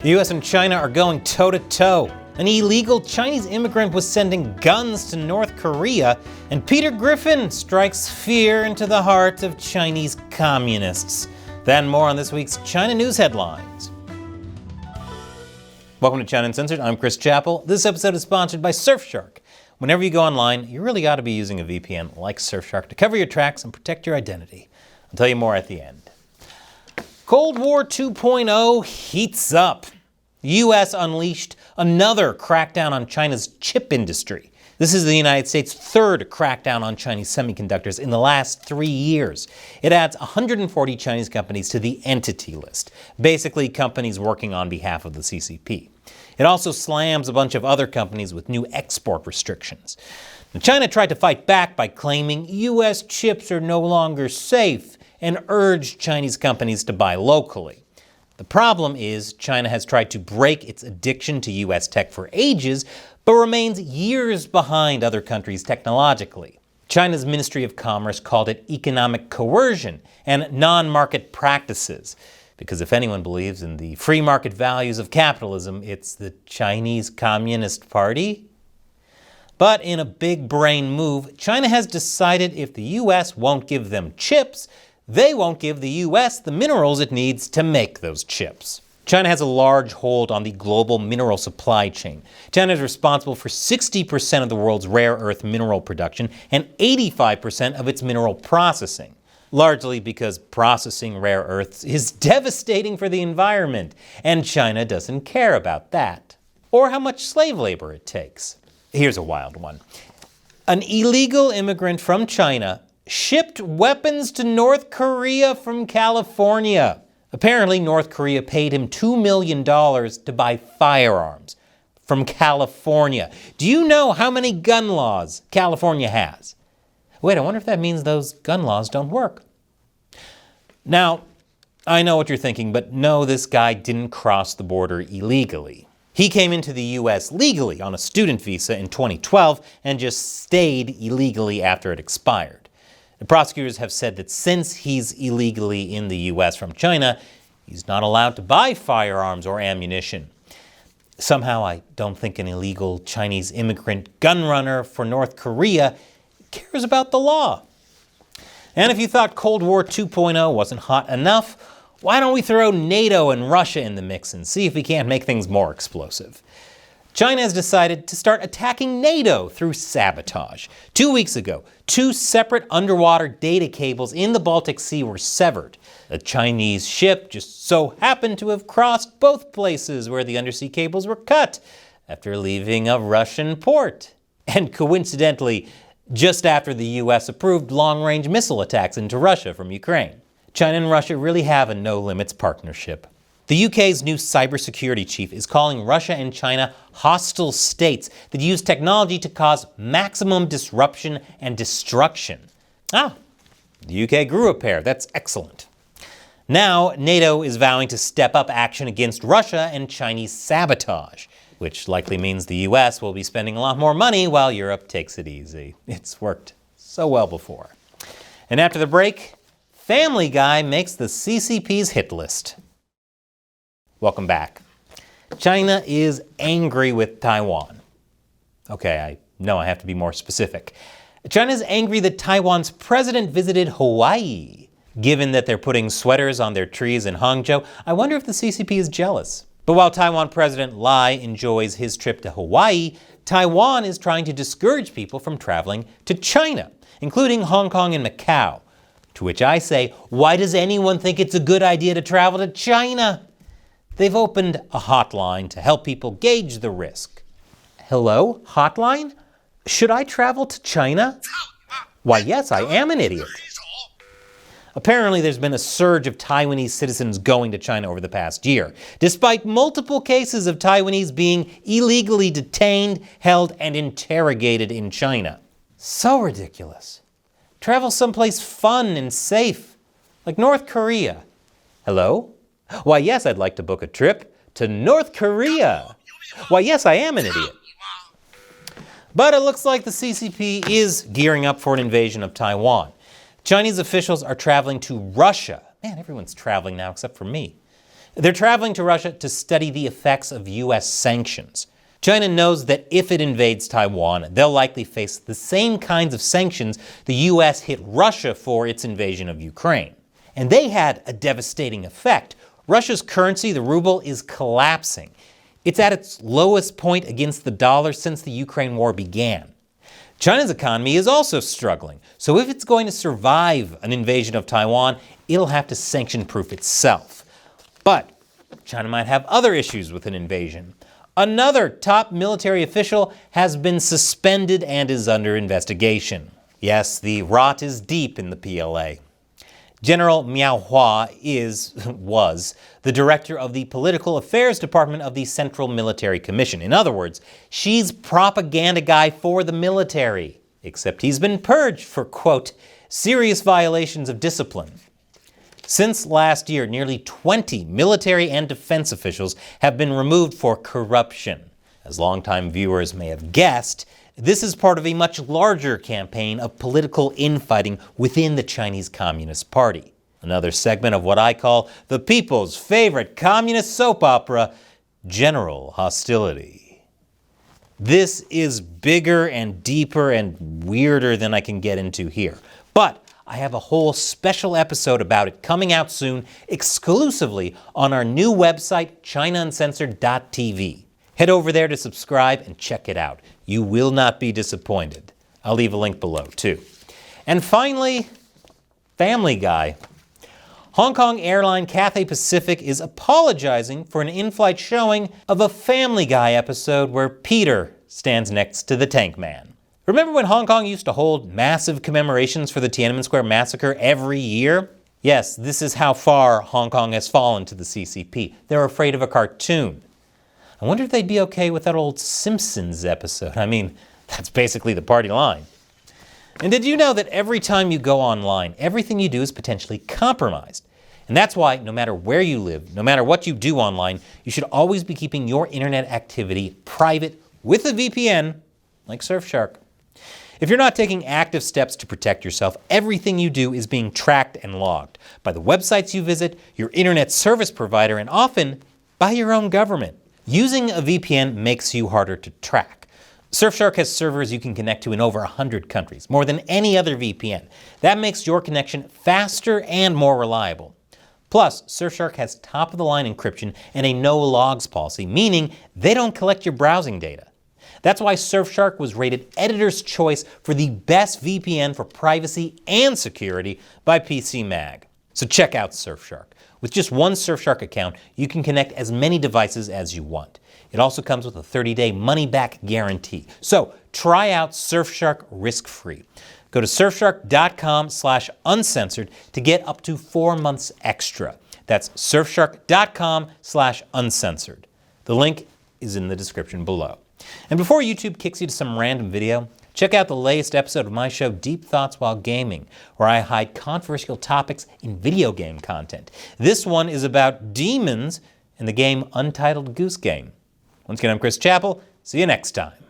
The US and China are going toe-to-toe. An illegal Chinese immigrant was sending guns to North Korea, and Peter Griffin strikes fear into the heart of Chinese communists. That and more on this week's China News Headlines. Welcome to China Uncensored. I'm Chris Chappell. This episode is sponsored by Surfshark. Whenever you go online, you really ought to be using a VPN like Surfshark to cover your tracks and protect your identity. I'll tell you more at the end. Cold War 2.0 heats up. The U.S. unleashed another crackdown on China's chip industry. This is the United States' third crackdown on Chinese semiconductors in the last 3 years. It adds 140 Chinese companies to the Entity List, basically companies working on behalf of the CCP. It also slams a bunch of other companies with new export restrictions. Now, China tried to fight back by claiming U.S. chips are no longer safe and urged Chinese companies to buy locally. The problem is China has tried to break its addiction to U.S. tech for ages, but remains years behind other countries technologically. China's Ministry of Commerce called it economic coercion and non-market practices, because if anyone believes in the free market values of capitalism, it's the Chinese Communist Party. But in a big brain move, China has decided if the U.S. won't give them chips, they won't give the U.S. the minerals it needs to make those chips. China has a large hold on the global mineral supply chain. China is responsible for 60% of the world's rare earth mineral production and 85% of its mineral processing, largely because processing rare earths is devastating for the environment, and China doesn't care about that, or how much slave labor it takes. Here's a wild one. An illegal immigrant from China shipped weapons to North Korea from California. Apparently, North Korea paid him $2 million to buy firearms from California. Do you know how many gun laws California has? Wait, I wonder if that means those gun laws don't work. Now, I know what you're thinking, but no, this guy didn't cross the border illegally. He came into the U.S. legally on a student visa in 2012 and just stayed illegally after it expired. The prosecutors have said that since he's illegally in the U.S. from China, he's not allowed to buy firearms or ammunition. Somehow, I don't think an illegal Chinese immigrant gun runner for North Korea cares about the law. And if you thought Cold War 2.0 wasn't hot enough, why don't we throw NATO and Russia in the mix and see if we can't make things more explosive? China has decided to start attacking NATO through sabotage. 2 weeks ago, 2 separate underwater data cables in the Baltic Sea were severed. A Chinese ship just so happened to have crossed both places where the undersea cables were cut after leaving a Russian port. And coincidentally, just after the US approved long-range missile attacks into Russia from Ukraine. China and Russia really have a no-limits partnership. The UK's new cybersecurity chief is calling Russia and China hostile states that use technology to cause maximum disruption and destruction. Ah, the UK grew a pair. That's excellent. Now, NATO is vowing to step up action against Russia and Chinese sabotage, which likely means the US will be spending a lot more money while Europe takes it easy. It's worked so well before. And after the break, Family Guy makes the CCP's hit list. Welcome back. China is angry with Taiwan. Okay, I know I have to be more specific. China is angry that Taiwan's president visited Hawaii. Given that they're putting sweaters on their trees in Hangzhou, I wonder if the CCP is jealous. But while Taiwan President Lai enjoys his trip to Hawaii, Taiwan is trying to discourage people from traveling to China, including Hong Kong and Macau. To which I say, why does anyone think it's a good idea to travel to China? They've opened a hotline to help people gauge the risk. Hello, hotline? Should I travel to China? Why, yes, I am an idiot. Apparently, there's been a surge of Taiwanese citizens going to China over the past year, despite multiple cases of Taiwanese being illegally detained, held, and interrogated in China. So ridiculous. Travel someplace fun and safe, like North Korea. Hello? Why, yes, I'd like to book a trip to North Korea. Why, yes, I am an idiot. But it looks like the CCP is gearing up for an invasion of Taiwan. Chinese officials are traveling to Russia. Man, everyone's traveling now except for me. They're traveling to Russia to study the effects of U.S. sanctions. China knows that if it invades Taiwan, they'll likely face the same kinds of sanctions the U.S. hit Russia for its invasion of Ukraine. And they had a devastating effect. Russia's currency, the ruble, is collapsing. It's at its lowest point against the dollar since the Ukraine war began. China's economy is also struggling, so if it's going to survive an invasion of Taiwan, it'll have to sanction-proof itself. But China might have other issues with an invasion. Another top military official has been suspended and is under investigation. Yes, the rot is deep in the PLA. General Miao Hua was the director of the Political Affairs Department of the Central Military Commission. In other words, she's propaganda guy for the military. Except he's been purged for, quote, serious violations of discipline. Since last year, nearly 20 military and defense officials have been removed for corruption. As longtime viewers may have guessed, this is part of a much larger campaign of political infighting within the Chinese Communist Party. Another segment of what I call the people's favorite communist soap opera, general hostility. This is bigger and deeper and weirder than I can get into here. But I have a whole special episode about it coming out soon, exclusively on our new website, ChinaUncensored.tv. Head over there to subscribe and check it out. You will not be disappointed. I'll leave a link below, too. And finally, Family Guy. Hong Kong airline Cathay Pacific is apologizing for an in-flight showing of a Family Guy episode where Peter stands next to the Tank Man. Remember when Hong Kong used to hold massive commemorations for the Tiananmen Square massacre every year? Yes, this is how far Hong Kong has fallen to the CCP. They're afraid of a cartoon. I wonder if they'd be okay with that old Simpsons episode. I mean, that's basically the party line. And did you know that every time you go online, everything you do is potentially compromised? And that's why, no matter where you live, no matter what you do online, you should always be keeping your internet activity private with a VPN, like Surfshark. If you're not taking active steps to protect yourself, everything you do is being tracked and logged by the websites you visit, your internet service provider, and often by your own government. Using a VPN makes you harder to track. Surfshark has servers you can connect to in over 100 countries, more than any other VPN. That makes your connection faster and more reliable. Plus, Surfshark has top-of-the-line encryption and a no-logs policy, meaning they don't collect your browsing data. That's why Surfshark was rated Editor's Choice for the best VPN for privacy and security by PC Mag. So check out Surfshark. With just one Surfshark account, you can connect as many devices as you want. It also comes with a 30-day money-back guarantee. So try out Surfshark risk-free. Go to surfshark.com/uncensored to get up to 4 months extra. That's surfshark.com/uncensored. The link is in the description below. And before YouTube kicks you to some random video, check out the latest episode of my show, Deep Thoughts While Gaming, where I hide controversial topics in video game content. This one is about demons in the game Untitled Goose Game. Once again, I'm Chris Chappell. See you next time.